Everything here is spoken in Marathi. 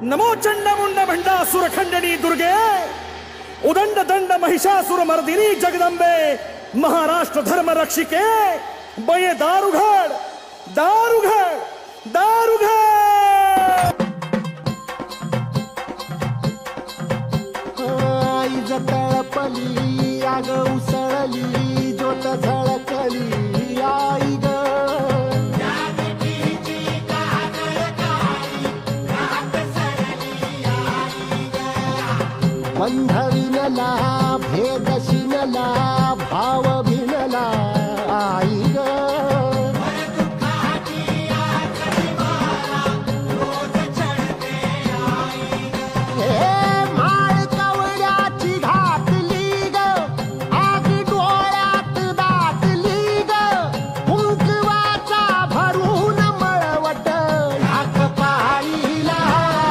नमो चंडमुंड भंडासुर खंडनी दुर्गे उदंड दंड महिषासुर मर्दिनी जगदंबे महाराष्ट्र धर्म रक्षिके बये दारुघड दारुघड दारुघड आईज तळपली आग उसळली ज्योत झळकली आई ग बंध विनला भेद शिनला भाव भिनला आई